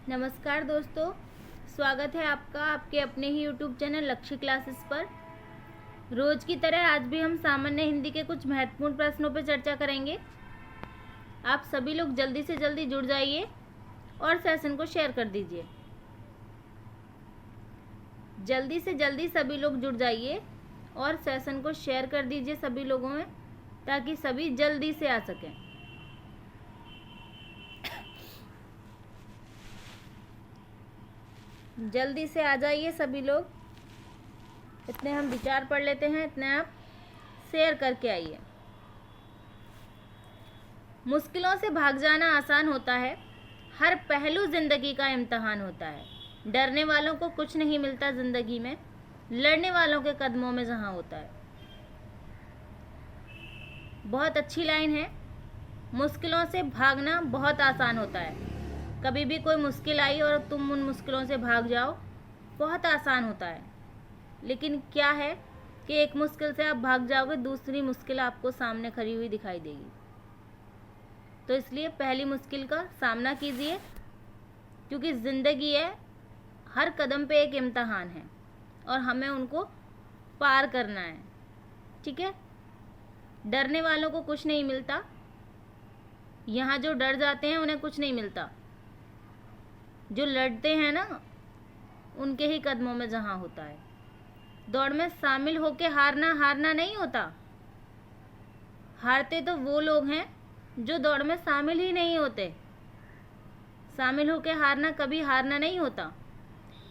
नमस्कार दोस्तों, स्वागत है आपका आपके अपने ही YouTube चैनल लक्ष्य क्लासेस पर। रोज की तरह आज भी हम सामान्य हिंदी के कुछ महत्वपूर्ण प्रश्नों पर चर्चा करेंगे। आप सभी लोग जल्दी से जल्दी जुड़ जाइए और सेशन को शेयर कर दीजिए। जल्दी से जल्दी सभी लोग जुड़ जाइए और सेशन को शेयर कर दीजिए सभी लोगों में, ताकि सभी जल्दी से आ सकें। जल्दी से आ जाइए सभी लोग। इतने हम विचार पढ़ लेते हैं, इतने आप शेयर करके आइए। मुश्किलों से भाग जाना आसान होता है, हर पहलू जिंदगी का इम्तिहान होता है। डरने वालों को कुछ नहीं मिलता जिंदगी में, लड़ने वालों के कदमों में जहां होता है। बहुत अच्छी लाइन है। मुश्किलों से भागना बहुत आसान होता है। कभी भी कोई मुश्किल आई और तुम उन मुश्किलों से भाग जाओ, बहुत आसान होता है। लेकिन क्या है कि एक मुश्किल से आप भाग जाओगे, दूसरी मुश्किल आपको सामने खड़ी हुई दिखाई देगी। तो इसलिए पहली मुश्किल का सामना कीजिए, क्योंकि ज़िंदगी है, हर कदम पे एक इम्तिहान है और हमें उनको पार करना है। ठीक है। डरने वालों को कुछ नहीं मिलता। यहाँ जो डर जाते हैं उन्हें कुछ नहीं मिलता। जो लड़ते हैं ना, उनके ही कदमों में जहां होता है। दौड़ में शामिल होके हारना नहीं होता। हारते तो वो लोग हैं जो दौड़ में शामिल ही नहीं होते। शामिल होके हारना कभी हारना नहीं होता।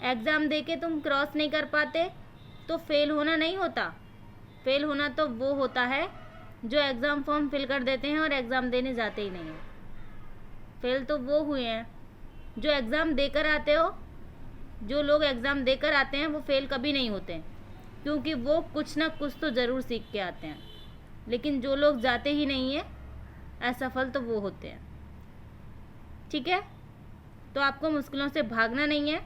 एग्ज़ाम देके तुम क्रॉस नहीं कर पाते तो फेल होना नहीं होता। फेल होना तो वो होता है जो एग्ज़ाम फॉर्म फिल कर देते हैं और एग्ज़ाम देने जाते ही नहीं हैं। फेल तो वो हुए हैं जो एग्ज़ाम देकर आते हो। जो लोग एग्ज़ाम देकर आते हैं वो फेल कभी नहीं होते हैं, क्योंकि वो कुछ ना कुछ तो ज़रूर सीख के आते हैं। लेकिन जो लोग जाते ही नहीं हैं, असफल तो वो होते हैं। ठीक है। तो आपको मुश्किलों से भागना नहीं है,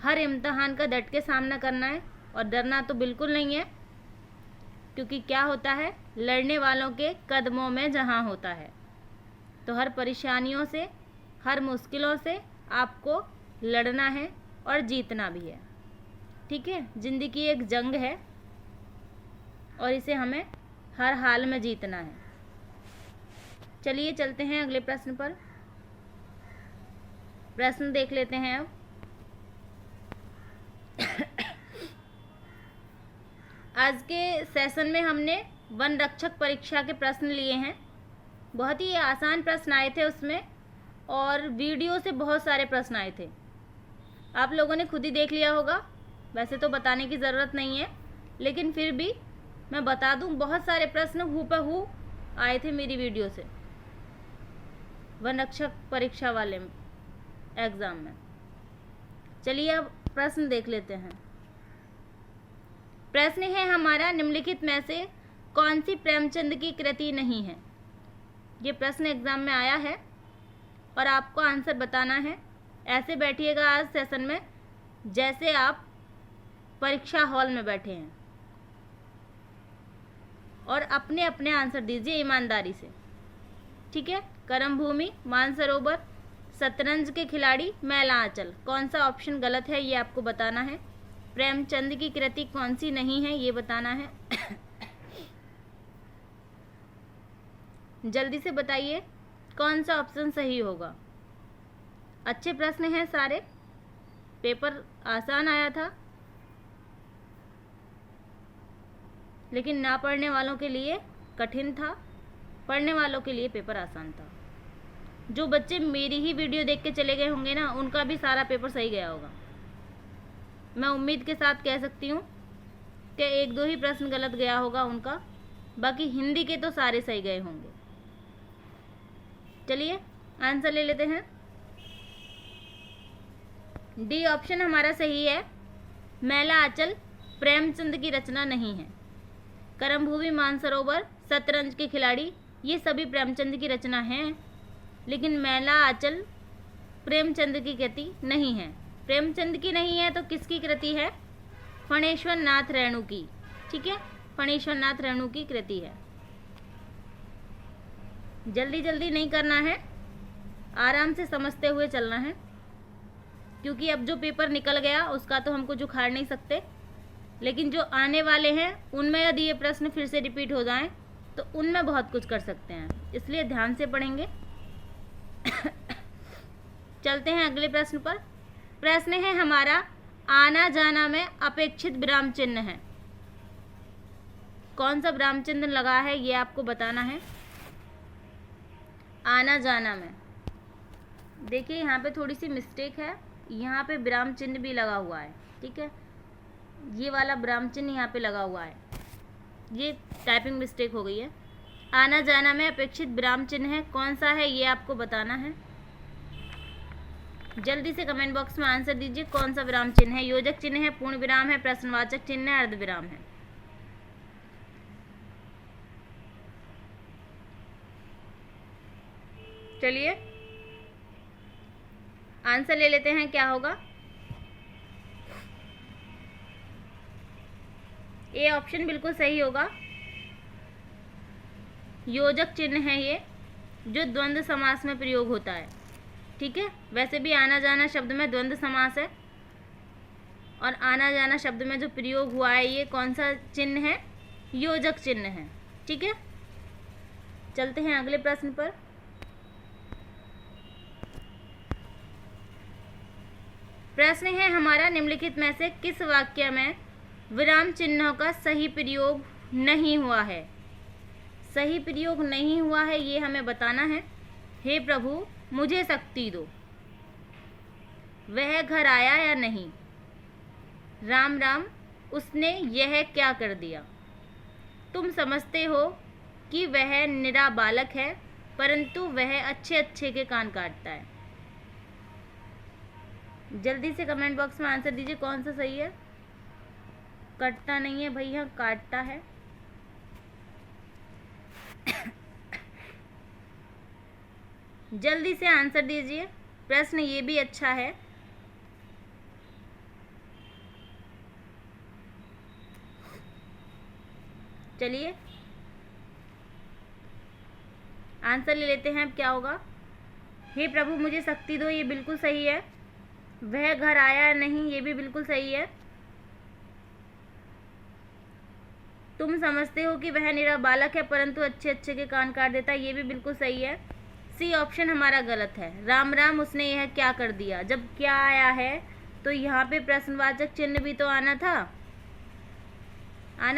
हर इम्तिहान का डट के सामना करना है और डरना तो बिल्कुल नहीं है, क्योंकि क्या होता है, लड़ने वालों के कदमों में जहां होता है। तो हर परेशानियों से, हर मुश्किलों से आपको लड़ना है और जीतना भी है। ठीक है। ज़िंदगी एक जंग है और इसे हमें हर हाल में जीतना है। चलिए चलते हैं अगले प्रश्न पर। प्रश्न देख लेते हैं अब। आज के सेशन में हमने वन रक्षक परीक्षा के प्रश्न लिए हैं। बहुत ही आसान प्रश्न आए थे उसमें, और वीडियो से बहुत सारे प्रश्न आए थे। आप लोगों ने खुद ही देख लिया होगा। वैसे तो बताने की ज़रूरत नहीं है, लेकिन फिर भी मैं बता दूं, बहुत सारे प्रश्न हूबहू आए थे मेरी वीडियो से वन रक्षक परीक्षा वाले एग्ज़ाम में। चलिए अब प्रश्न देख लेते हैं। प्रश्न है हमारा, निम्नलिखित में से कौन सी प्रेमचंद की कृति नहीं है। ये प्रश्न एग्ज़ाम में आया है और आपको आंसर बताना है। ऐसे बैठिएगा आज सेशन में जैसे आप परीक्षा हॉल में बैठे हैं, और अपने अपने आंसर दीजिए ईमानदारी से। ठीक है। करम भूमि, मानसरोवर, शतरंज के खिलाड़ी, मैला आंचल, कौन सा ऑप्शन गलत है ये आपको बताना है। प्रेमचंद की कृति कौन सी नहीं है ये बताना है। जल्दी से बताइए कौन सा ऑप्शन सही होगा। अच्छे प्रश्न हैं सारे, पेपर आसान आया था, लेकिन ना पढ़ने वालों के लिए कठिन था, पढ़ने वालों के लिए पेपर आसान था। जो बच्चे मेरी ही वीडियो देख के चले गए होंगे ना, उनका भी सारा पेपर सही गया होगा। मैं उम्मीद के साथ कह सकती हूँ कि एक दो ही प्रश्न गलत गया होगा उनका, बाकी हिंदी के तो सारे सही गए होंगे। चलिए आंसर ले लेते हैं। डी ऑप्शन हमारा सही है। मैला आंचल प्रेमचंद की रचना नहीं है। करम भूमि, मानसरोवर, शतरंज के खिलाड़ी, ये सभी प्रेमचंद की रचना हैं, लेकिन मैला आंचल प्रेमचंद की कृति नहीं है। प्रेमचंद की नहीं है तो किसकी कृति है? फणेश्वर नाथ रेणु की। ठीक है। फणेश्वर नाथ रेणु की कृति है। जल्दी जल्दी नहीं करना है, आराम से समझते हुए चलना है। क्योंकि अब जो पेपर निकल गया उसका तो हम कुछ उखाड़ नहीं सकते, लेकिन जो आने वाले हैं उनमें यदि ये प्रश्न फिर से रिपीट हो जाएं तो उनमें बहुत कुछ कर सकते हैं, इसलिए ध्यान से पढ़ेंगे। चलते हैं अगले प्रश्न पर। प्रश्न है हमारा, आना जाना में अपेक्षित विराम चिन्ह है। कौन सा विराम चिन्ह लगा है ये आपको बताना है। आना जाना में देखिए यहाँ पे थोड़ी सी मिस्टेक है, यहाँ पे विराम चिन्ह भी लगा हुआ है, ठीक है, ये वाला विराम चिन्ह यहाँ पे लगा हुआ है, ये टाइपिंग मिस्टेक हो गई है। आना जाना में अपेक्षित विराम चिन्ह है, कौन सा है ये आपको बताना है। जल्दी से कमेंट बॉक्स में आंसर दीजिए, कौन सा विराम चिन्ह है। योजक चिन्ह है, पूर्ण विराम है, प्रश्नवाचक चिन्ह है, अर्धविराम है। चलिए आंसर ले लेते हैं, क्या होगा। ए ऑप्शन बिल्कुल सही होगा, योजक चिन्ह है ये, जो द्वंद्व समास में प्रयोग होता है, ठीक है। वैसे भी आना जाना शब्द में द्वंद्व समास है, और आना जाना शब्द में जो प्रयोग हुआ है ये कौन सा चिन्ह है, योजक चिन्ह है, ठीक है। चलते हैं अगले प्रश्न पर। प्रश्न है हमारा, निम्नलिखित में से किस वाक्य में विराम चिन्हों का सही प्रयोग नहीं हुआ है। सही प्रयोग नहीं हुआ है ये हमें बताना है। हे प्रभु मुझे शक्ति दो, वह घर आया या नहीं, राम राम उसने यह क्या कर दिया, तुम समझते हो कि वह निरा बालक है परंतु वह अच्छे अच्छे के कान काटता है। जल्दी से कमेंट बॉक्स में आंसर दीजिए, कौन सा सही है। कटता नहीं है भैया, काटता है। जल्दी से आंसर दीजिए, प्रश्न ये भी अच्छा है। चलिए आंसर ले लेते हैं, अब क्या होगा। हे प्रभु मुझे शक्ति दो, ये बिल्कुल सही है। वह घर आया नहीं, ये भी बिल्कुल सही है। तुम समझते हो कि वह निरा बालक है परंतु अच्छे अच्छे के कान काट देता है, ये भी बिल्कुल सही है। सी ऑप्शन हमारा गलत है। राम राम उसने यह क्या कर दिया, जब क्या आया है तो यहाँ पे प्रश्नवाचक चिन्ह भी तो आना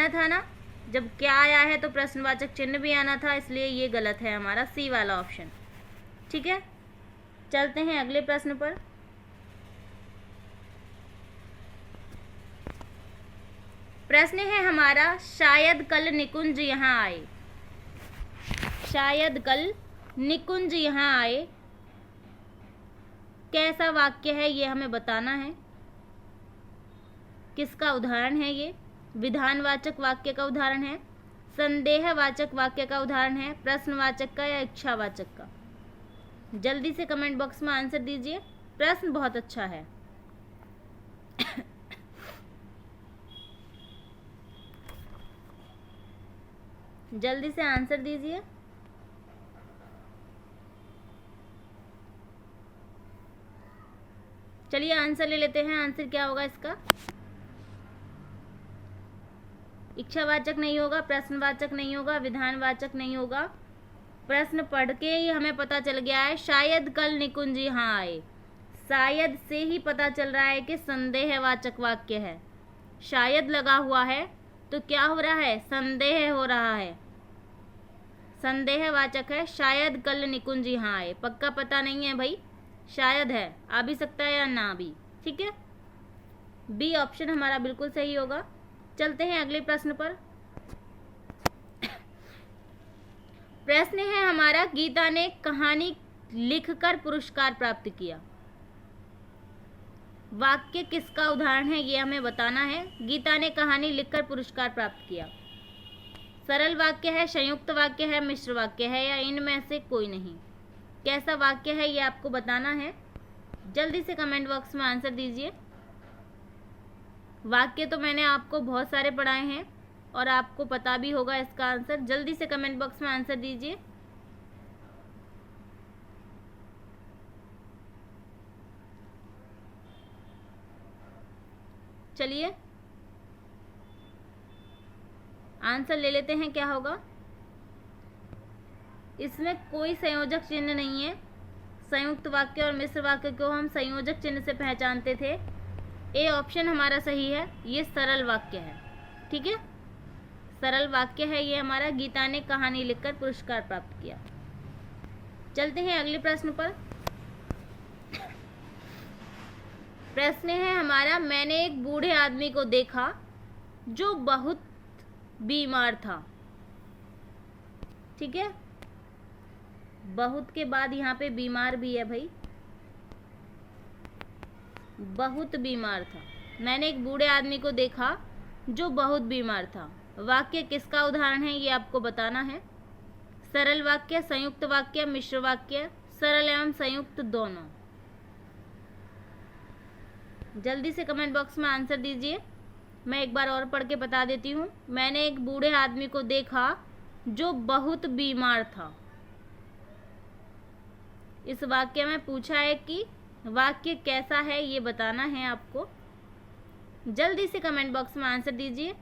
था ना। जब क्या आया है तो प्रश्नवाचक चिन्ह भी आना था, इसलिए ये गलत है हमारा सी वाला ऑप्शन, ठीक है। चलते हैं अगले प्रश्न पर। प्रश्न है हमारा, शायद कल निकुंज यहाँ आए। शायद कल निकुंज यहाँ आए, कैसा वाक्य है ये हमें बताना है। किसका उदाहरण है ये। विधानवाचक वाक्य का उदाहरण है, संदेहवाचक वाक्य का उदाहरण है, प्रश्नवाचक का या इच्छावाचक का। जल्दी से कमेंट बॉक्स में आंसर दीजिए, प्रश्न बहुत अच्छा है। जल्दी से आंसर दीजिए। चलिए आंसर ले लेते हैं, आंसर क्या होगा इसका। इच्छावाचक नहीं होगा, प्रश्नवाचक नहीं होगा, विधानवाचक नहीं होगा। प्रश्न पढ़ के ही हमें पता चल गया है, शायद कल निकुंज यहाँ आए। शायद से ही पता चल रहा है कि संदेहवाचक वाक्य है। शायद लगा हुआ है तो क्या हो रहा है, संदेह हो रहा है, संदेहवाचक है। शायद कल निकुंज यहाँ आए, पक्का पता नहीं है भाई, शायद है, आ भी सकता है या ना भी, ठीक है। बी ऑप्शन हमारा बिल्कुल सही होगा। चलते हैं अगले प्रश्न पर। प्रश्न है हमारा, गीता ने कहानी लिखकर पुरस्कार प्राप्त किया। वाक्य किसका उदाहरण है ये हमें बताना है। गीता ने कहानी लिखकर पुरस्कार प्राप्त किया। सरल वाक्य है, संयुक्त वाक्य है, मिश्र वाक्य है, या इनमें से कोई नहीं। कैसा वाक्य है ये आपको बताना है। जल्दी से कमेंट बॉक्स में आंसर दीजिए। वाक्य तो मैंने आपको बहुत सारे पढ़ाए हैं और आपको पता भी होगा इसका आंसर। जल्दी से कमेंट बॉक्स में आंसर दीजिए। चलिए आंसर ले लेते हैं, क्या होगा। इसमें कोई संयोजक चिन्ह नहीं है। संयुक्त वाक्य और मिश्र वाक्य को हम संयोजक चिन्ह से पहचानते थे। ए ऑप्शन हमारा सही है, ये सरल वाक्य है। ठीक है, सरल वाक्य है ये हमारा। गीता ने कहानी लिखकर पुरस्कार प्राप्त किया। चलते हैं अगले प्रश्न पर। प्रश्न है हमारा, मैंने एक बूढ़े आदमी को देखा जो बहुत बीमार था। ठीक है, बहुत के बाद यहाँ पे बीमार भी है भाई, बहुत बीमार था। मैंने एक बूढ़े आदमी को देखा जो बहुत बीमार था। वाक्य किसका उदाहरण है ये आपको बताना है। सरल वाक्य, संयुक्त वाक्य, मिश्र वाक्य, सरल एवं संयुक्त दोनों। जल्दी से कमेंट बॉक्स में आंसर दीजिए। मैं एक बार और पढ़ के बता देती हूँ। मैंने एक बूढ़े आदमी को देखा जो बहुत बीमार था। इस वाक्य में पूछा है कि वाक्य कैसा है ये बताना है आपको। जल्दी से कमेंट बॉक्स में आंसर दीजिए।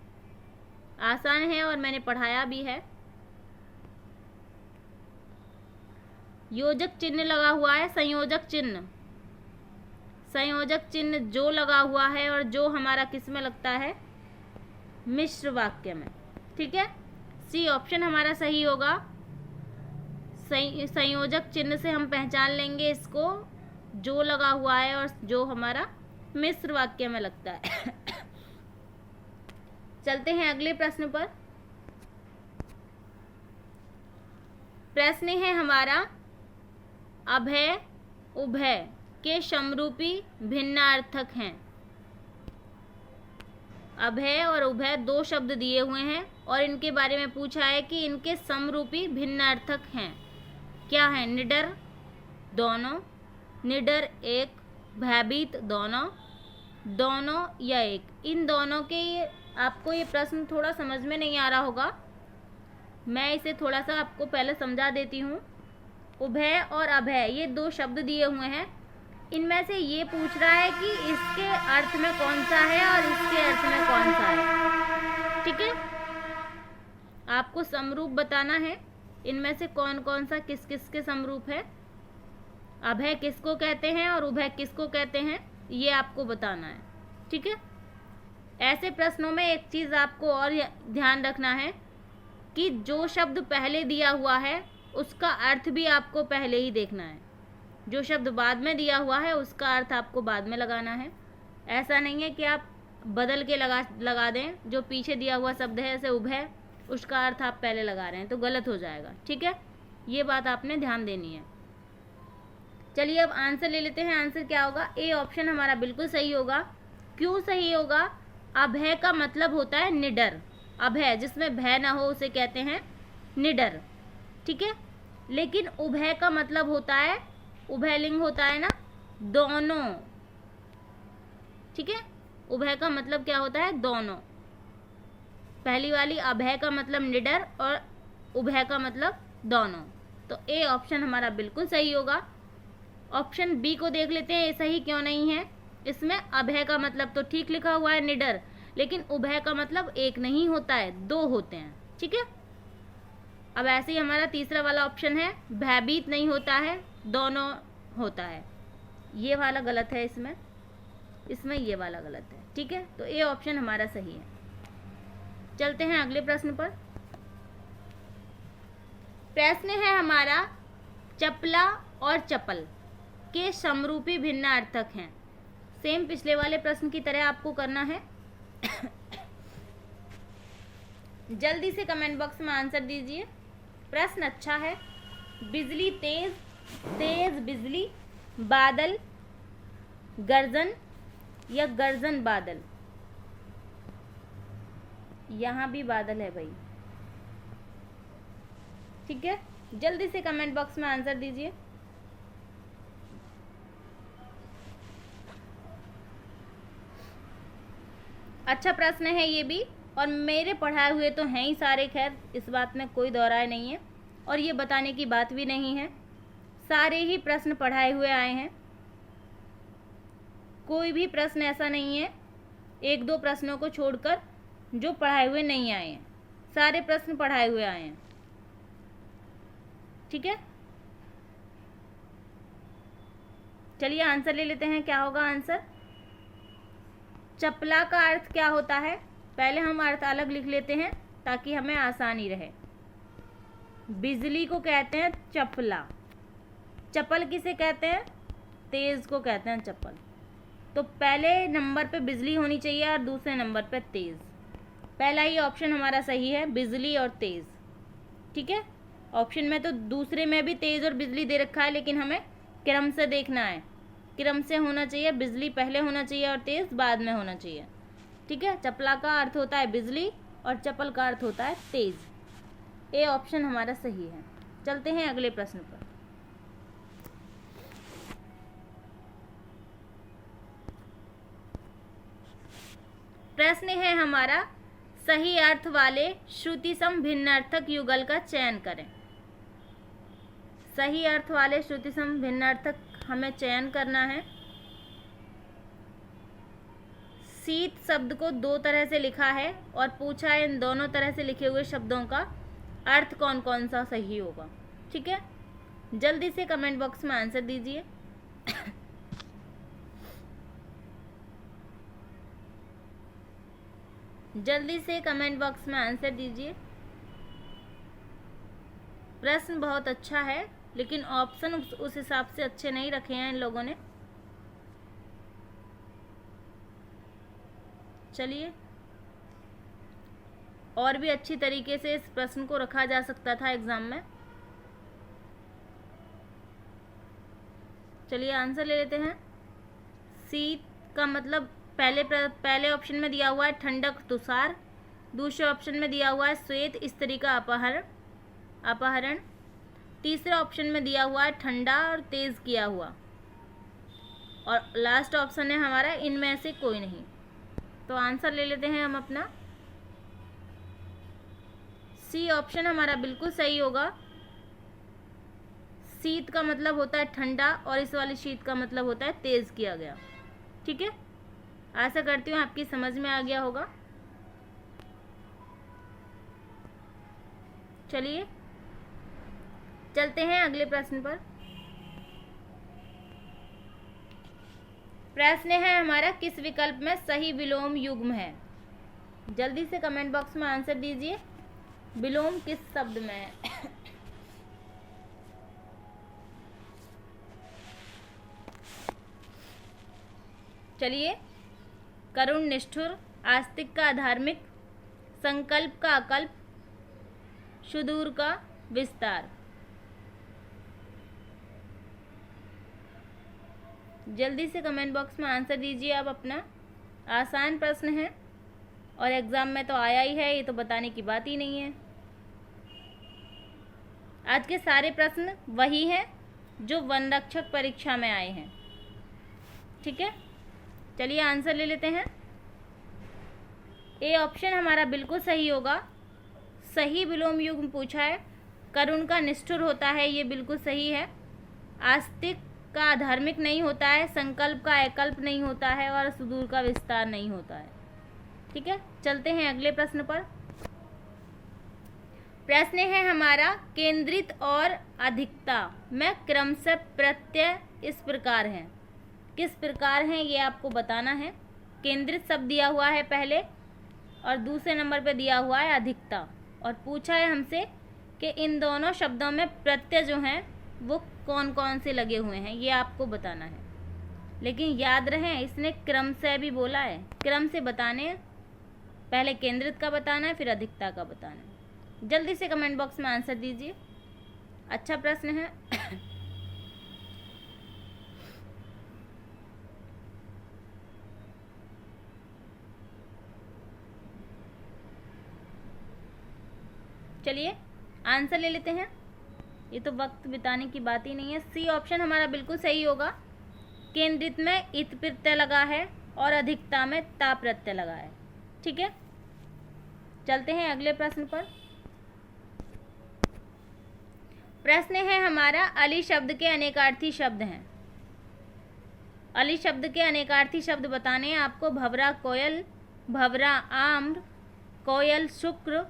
आसान है और मैंने पढ़ाया भी है। योजक चिन्ह लगा हुआ है, संयोजक चिन्ह, संयोजक चिन्ह जो लगा हुआ है और जो हमारा किस में लगता है, मिश्र वाक्य में। ठीक है, सी ऑप्शन हमारा सही होगा। संयोजक चिन्ह से हम पहचान लेंगे इसको, जो लगा हुआ है और जो हमारा मिश्र वाक्य में लगता है। चलते हैं अगले प्रश्न पर। प्रश्न है हमारा, अभय उभय के समरूपी भिन्नार्थक हैं। अभय और उभय दो शब्द दिए हुए हैं और इनके बारे में पूछा है कि इनके समरूपी भिन्नार्थक हैं। क्या है? निडर दोनों, निडर एक, भयभीत दोनों, दोनों या एक। इन दोनों के आपको ये प्रश्न थोड़ा समझ में नहीं आ रहा होगा, मैं इसे थोड़ा सा आपको पहले समझा देती हूँ। उभय और अभय ये दो शब्द दिए हुए हैं, इनमें से ये पूछ रहा है कि इसके अर्थ में कौन सा है और इसके अर्थ में कौन सा है। ठीक है, आपको समरूप बताना है, इनमें से कौन कौन सा किस किस के समरूप है, अभय किसको कहते हैं और उभय किसको कहते हैं, ये आपको बताना है। ठीक है, ऐसे प्रश्नों में एक चीज़ आपको और ध्यान रखना है कि जो शब्द पहले दिया हुआ है उसका अर्थ भी आपको पहले ही देखना है, जो शब्द बाद में दिया हुआ है उसका अर्थ आपको बाद में लगाना है। ऐसा नहीं है कि आप बदल के लगा दें, जो पीछे दिया हुआ शब्द है जैसे उभय, उसका अर्थ आप पहले लगा रहे हैं तो गलत हो जाएगा। ठीक है, ये बात आपने ध्यान देनी है। चलिए अब आंसर ले लेते हैं। आंसर क्या होगा? ए ऑप्शन हमारा बिल्कुल सही होगा। क्यों सही होगा? अभय का मतलब होता है निडर। अभय जिसमें भय ना हो उसे कहते हैं निडर। ठीक है, लेकिन उभय का मतलब होता है, उभयलिंग होता है ना, दोनों। ठीक है, उभय का मतलब क्या होता है? दोनों। पहली वाली अभय का मतलब निडर और उभय का मतलब दोनों, तो ए ऑप्शन हमारा बिल्कुल सही होगा। ऑप्शन बी को देख लेते हैं, ये सही क्यों नहीं है। इसमें अभय का मतलब तो ठीक लिखा हुआ है निडर, लेकिन उभय का मतलब एक नहीं होता है, दो होते हैं। ठीक है, अब ऐसे ही हमारा तीसरा वाला ऑप्शन है, भयभीत नहीं होता है, दोनों होता है। ये वाला गलत है, इसमें ये वाला गलत है। ठीक है, तो ए ऑप्शन हमारा सही है। चलते हैं अगले प्रश्न पर। प्रश्न है हमारा, चपला और चपल के समरूपी भिन्नार्थक हैं। सेम पिछले वाले प्रश्न की तरह आपको करना है। जल्दी से कमेंट बॉक्स में आंसर दीजिए। प्रश्न अच्छा है। बिजली तेज, तेज बिजली, बादल गर्जन या गर्जन बादल। यहाँ भी बादल है भाई। ठीक है, जल्दी से कमेंट बॉक्स में आंसर दीजिए। अच्छा प्रश्न है ये भी, और मेरे पढ़ाए हुए तो हैं ही सारे, खैर इस बात में कोई दोहराए नहीं है और ये बताने की बात भी नहीं है। सारे ही प्रश्न पढ़ाए हुए आए हैं, कोई भी प्रश्न ऐसा नहीं है एक दो प्रश्नों को छोड़कर जो पढ़ाए हुए नहीं आए हैं, सारे प्रश्न पढ़ाए हुए आए हैं। ठीक है, चलिए आंसर ले लेते हैं। क्या होगा आंसर? चपला का अर्थ क्या होता है? पहले हम अर्थ अलग लिख लेते हैं ताकि हमें आसानी रहे। बिजली को कहते हैं चपला। चपल किसे कहते हैं? तेज को कहते हैं चपल। तो पहले नंबर पे बिजली होनी चाहिए और दूसरे नंबर पे तेज। पहला ही ऑप्शन हमारा सही है, बिजली और तेज। ठीक है, ऑप्शन में तो दूसरे में भी तेज और बिजली दे रखा है, लेकिन हमें क्रम से देखना है। क्रम से होना चाहिए, बिजली पहले होना चाहिए और तेज बाद में होना चाहिए। ठीक है, चपला का अर्थ होता है बिजली और चपल का अर्थ होता है तेज। ए ऑप्शन हमारा सही है। चलते हैं अगले प्रश्न पर। प्रश्न है हमारा, सही अर्थ वाले श्रुति सम भिन्नार्थक युगल का चयन करें। सही अर्थ वाले श्रुति सम भिन्नार्थक हमें चयन करना है। शीत शब्द को दो तरह से लिखा है और पूछा है इन दोनों तरह से लिखे हुए शब्दों का अर्थ कौन कौन सा सही होगा। ठीक है, जल्दी से कमेंट बॉक्स में आंसर दीजिए। जल्दी से कमेंट बॉक्स में आंसर दीजिए। प्रश्न बहुत अच्छा है, लेकिन ऑप्शन उस हिसाब से अच्छे नहीं रखे हैं इन लोगों ने। चलिए, और भी अच्छी तरीके से इस प्रश्न को रखा जा सकता था एग्जाम में। चलिए आंसर ले लेते हैं। शीत का मतलब पहले ऑप्शन में दिया हुआ है ठंडक तुषार, दूसरे ऑप्शन में दिया हुआ है श्वेत स्त्री का अपहरण, तीसरे ऑप्शन में दिया हुआ है ठंडा और तेज किया हुआ, और लास्ट ऑप्शन है हमारा इनमें से कोई नहीं। तो आंसर ले लेते हैं हम अपना। सी ऑप्शन हमारा बिल्कुल सही होगा। शीत का मतलब होता है ठंडा और इस वाले शीत का मतलब होता है तेज किया गया। ठीक है, आशा करती हूँ आपकी समझ में आ गया होगा। चलिए चलते हैं अगले प्रश्न पर। प्रश्न है हमारा, किस विकल्प में सही विलोम युग्म है? जल्दी से कमेंट बॉक्स में आंसर दीजिए। विलोम किस शब्द में है? चलिए, करुण निष्ठुर, आस्तिक का अधार्मिक, संकल्प का अकल्प, सुदूर का विस्तार। जल्दी से कमेंट बॉक्स में आंसर दीजिए आप अपना। आसान प्रश्न है और एग्जाम में तो आया ही है, ये तो बताने की बात ही नहीं है। आज के सारे प्रश्न वही हैं जो वन रक्षक परीक्षा में आए हैं। ठीक है, चलिए आंसर ले लेते हैं। ए ऑप्शन हमारा बिल्कुल सही होगा। सही विलोम युग्म पूछा है। करुण का निष्ठुर होता है, ये बिल्कुल सही है। आस्तिक का धार्मिक नहीं होता है, संकल्प का अकल्प नहीं होता है और सुदूर का विस्तार नहीं होता है। ठीक है, चलते हैं अगले प्रश्न पर। प्रश्न है हमारा, केंद्रित और अधिकता में क्रमशः प्रत्यय इस प्रकार हैं। किस प्रकार हैं ये आपको बताना है। केंद्रित शब्द दिया हुआ है पहले और दूसरे नंबर पे दिया हुआ है अधिकता, और पूछा है हमसे कि इन दोनों शब्दों में प्रत्यय जो हैं वो कौन कौन से लगे हुए हैं, ये आपको बताना है। लेकिन याद रहे, इसने क्रम से भी बोला है, क्रम से बताने हैं। पहले केंद्रित का बताना है, फिर अधिकता का बताना है। जल्दी से कमेंट बॉक्स में आंसर दीजिए। अच्छा प्रश्न है। चलिए आंसर ले लेते हैं, ये तो वक्त बिताने की बात ही नहीं है। सी ऑप्शन हमारा बिल्कुल सही होगा। केंद्रित में इत प्रत्यय लगा है और अधिकता में ता प्रत्यय लगा है। ठीक है, चलते हैं अगले प्रश्न पर। प्रश्न है हमारा, अली शब्द के अनेकार्थी शब्द हैं। अली शब्द के अनेकार्थी शब्द बताने हैं आपको। भंवरा कोयल, भंवरा आम्र, कोयल शुक्र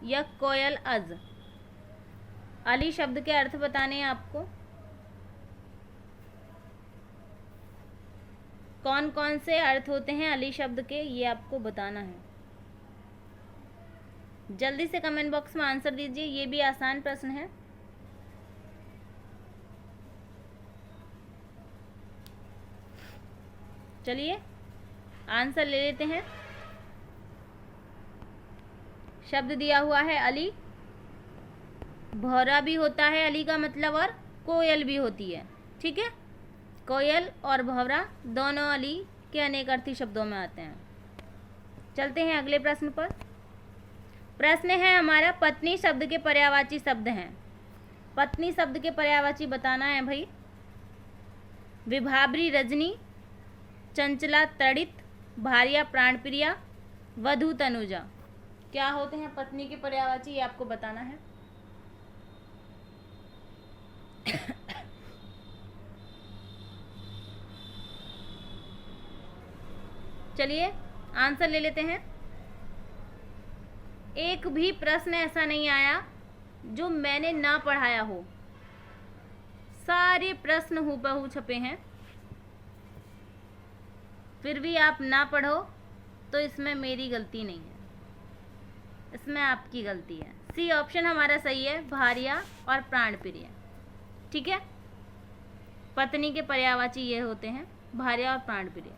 या कोयल अज। अली शब्द के अर्थ बताने हैं आपको। कौन कौन से अर्थ होते हैं अली शब्द के, ये आपको बताना है। जल्दी से कमेंट बॉक्स में आंसर दीजिए, ये भी आसान प्रश्न है। चलिए आंसर ले लेते हैं। शब्द दिया हुआ है अली, भौरा भी होता है अली का मतलब, और कोयल भी होती है। ठीक है, कोयल और भौरा दोनों अली के अनेक अर्थी शब्दों में आते हैं। चलते हैं अगले प्रश्न पर। प्रश्न है हमारा, पत्नी शब्द के पर्यायवाची शब्द हैं। पत्नी शब्द के पर्यायवाची बताना है भाई। विभावरी रजनी, चंचला तड़ित, भार्या प्राणप्रिया, वधू तनुजा। क्या होते हैं पत्नी के पर्यायवाची, ये आपको बताना है। चलिए आंसर ले लेते हैं। एक भी प्रश्न ऐसा नहीं आया जो मैंने ना पढ़ाया हो, सारे प्रश्न हूबहू छपे हैं। फिर भी आप ना पढ़ो तो इसमें मेरी गलती नहीं है, इसमें आपकी गलती है। सी ऑप्शन हमारा सही है, भार्या और प्राणप्रिय। ठीक है, पत्नी के पर्यायवाची ये होते हैं, भार्या और प्राणप्रिय।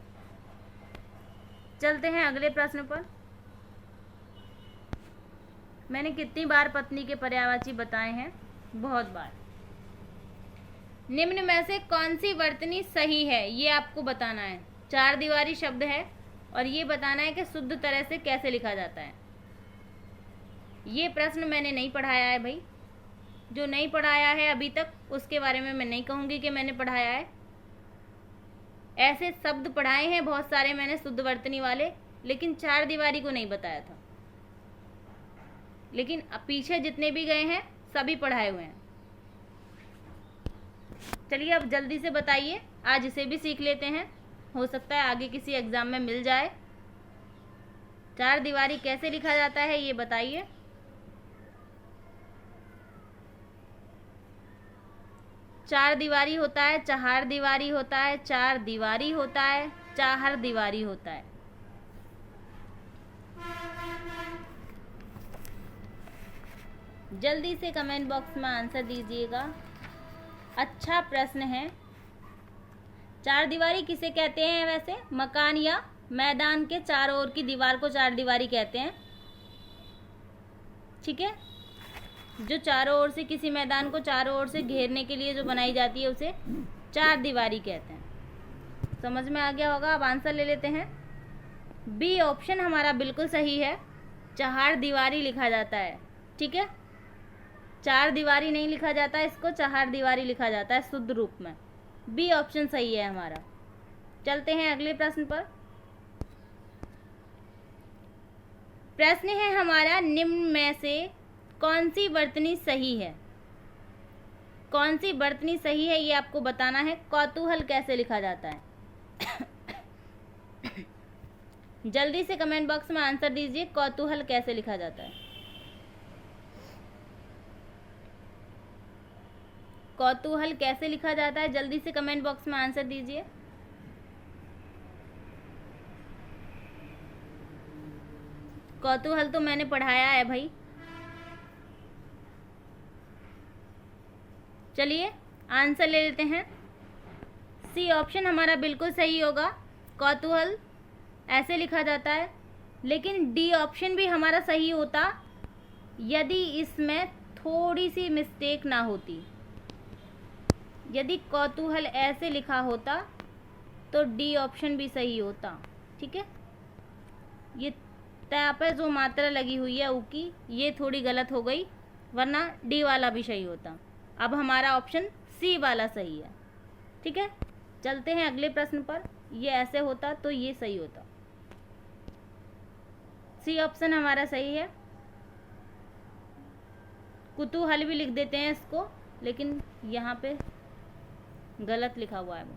चलते हैं अगले प्रश्न पर। मैंने कितनी बार पत्नी के पर्यायवाची बताए हैं, बहुत बार। निम्न में से कौन सी वर्तनी सही है, ये आपको बताना है। चार दीवारी शब्द है और ये बताना है कि शुद्ध तरह से कैसे लिखा जाता है। ये प्रश्न मैंने नहीं पढ़ाया है भाई, जो नहीं पढ़ाया है अभी तक उसके बारे में मैं नहीं कहूँगी कि मैंने पढ़ाया है। ऐसे शब्द पढ़ाए हैं बहुत सारे मैंने शुद्ध वर्तनी वाले, लेकिन चार दीवारी को नहीं बताया था। लेकिन पीछे जितने भी गए हैं सभी पढ़ाए हुए हैं। चलिए अब जल्दी से बताइए, आज इसे भी सीख लेते हैं, हो सकता है आगे किसी एग्जाम में मिल जाए। चार दीवारी कैसे लिखा जाता है ये बताइए। चार दीवारी होता है, चहार दीवारी होता है, चार दीवारी होता है, चाहर दीवारी होता है। जल्दी से कमेंट बॉक्स में आंसर दीजिएगा। अच्छा प्रश्न है। चार दीवारी किसे कहते हैं वैसे? मकान या मैदान के चारों ओर की दीवार को चार दीवारी कहते हैं। ठीक है, जो चारों ओर से किसी मैदान को चारों ओर से घेरने के लिए जो बनाई जाती है उसे चार दीवारी कहते हैं। समझ में आ गया होगा। अब आंसर ले लेते हैं। बी ऑप्शन हमारा बिल्कुल सही है, चार दीवारी लिखा जाता है। ठीक है, चार दीवारी नहीं लिखा जाता, इसको चार दीवारी लिखा जाता है शुद्ध रूप में। बी ऑप्शन सही है हमारा। चलते हैं अगले प्रश्न पर। प्रश्न है हमारा, निम्न में से कौन सी वर्तनी सही है? कौन सी वर्तनी सही है ये आपको बताना है। कौतूहल कैसे लिखा जाता है? जल्दी से कमेंट बॉक्स में आंसर दीजिए, कौतूहल कैसे लिखा जाता है। कौतूहल कैसे लिखा जाता है, जल्दी से कमेंट बॉक्स में आंसर दीजिए। कौतूहल तो मैंने पढ़ाया है भाई। चलिए आंसर ले लेते हैं। सी ऑप्शन हमारा बिल्कुल सही होगा, कौतूहल ऐसे लिखा जाता है। लेकिन डी ऑप्शन भी हमारा सही होता यदि इसमें थोड़ी सी मिस्टेक ना होती। यदि कौतूहल ऐसे लिखा होता तो डी ऑप्शन भी सही होता। ठीक है, ये तय पे जो मात्रा लगी हुई है ऊ की, ये थोड़ी गलत हो गई, वरना डी वाला भी सही होता। अब हमारा ऑप्शन सी वाला सही है। ठीक है, चलते हैं अगले प्रश्न पर। ये ऐसे होता तो ये सही होता। सी ऑप्शन हमारा सही है। कुतूहल भी लिख देते हैं इसको, लेकिन यहाँ पे गलत लिखा हुआ है वो।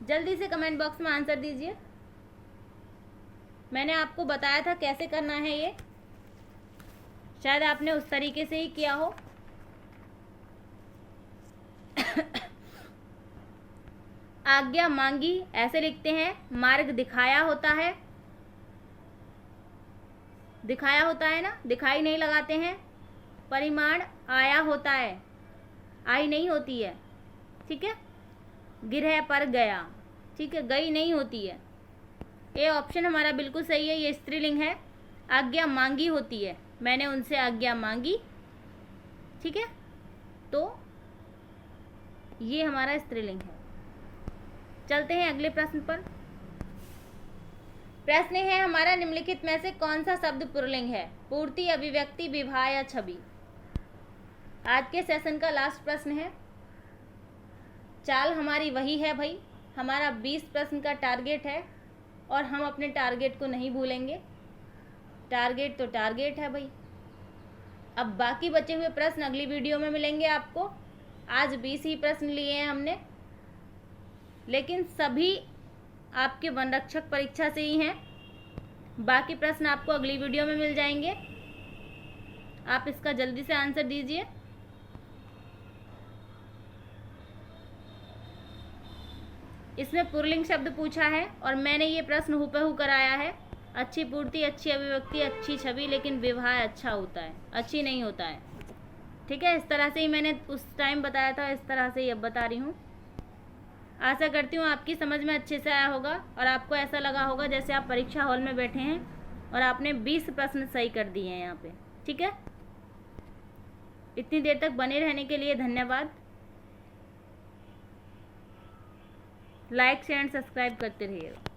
जल्दी से कमेंट बॉक्स में आंसर दीजिए। मैंने आपको बताया था कैसे करना है, ये शायद आपने उस तरीके से ही किया हो। आज्ञा मांगी ऐसे लिखते हैं, मार्ग दिखाया होता है, दिखाया होता है ना, दिखाई नहीं लगाते हैं। परिमाण आया होता है, आई नहीं होती है, ठीक है। गिरह पर गया, ठीक है, गई नहीं होती है। ये ऑप्शन हमारा बिल्कुल सही है, ये स्त्रीलिंग है। आज्ञा मांगी होती है, मैंने उनसे आज्ञा मांगी, ठीक है, तो ये हमारा स्त्रीलिंग है। चलते हैं अगले प्रश्न पर। प्रश्न है हमारा, निम्नलिखित में से कौन सा शब्द पुल्लिंग है? पूर्ति, अभिव्यक्ति, विवाह या छवि? आज के सेशन का लास्ट प्रश्न है। चाल हमारी वही है भाई, हमारा 20 प्रश्न का टारगेट है और हम अपने टारगेट को नहीं भूलेंगे। टारगेट तो टारगेट है भाई। अब बाकी बचे हुए प्रश्न अगली वीडियो में मिलेंगे आपको। आज 20 ही प्रश्न लिए हैं हमने, लेकिन सभी आपके वनरक्षक परीक्षा से ही हैं। बाकी प्रश्न आपको अगली वीडियो में मिल जाएंगे। आप इसका जल्दी से आंसर दीजिए। इसमें पुल्लिंग शब्द पूछा है और मैंने ये प्रश्न हुबहू कराया है। अच्छी पूर्ति, अच्छी अभिव्यक्ति, अच्छी छवि, लेकिन विवाह अच्छा होता है, अच्छी नहीं होता है, ठीक है। इस तरह से ही मैंने उस टाइम बताया था, इस तरह से ही अब बता रही हूँ। आशा करती हूँ आपकी समझ में अच्छे से आया होगा और आपको ऐसा लगा होगा जैसे आप परीक्षा हॉल में बैठे हैं और आपने 20 प्रश्न सही कर दिए हैं यहाँ पे, ठीक है। इतनी देर तक बने रहने के लिए धन्यवाद। लाइक शेयर एंड सब्सक्राइब करते रहिएगा।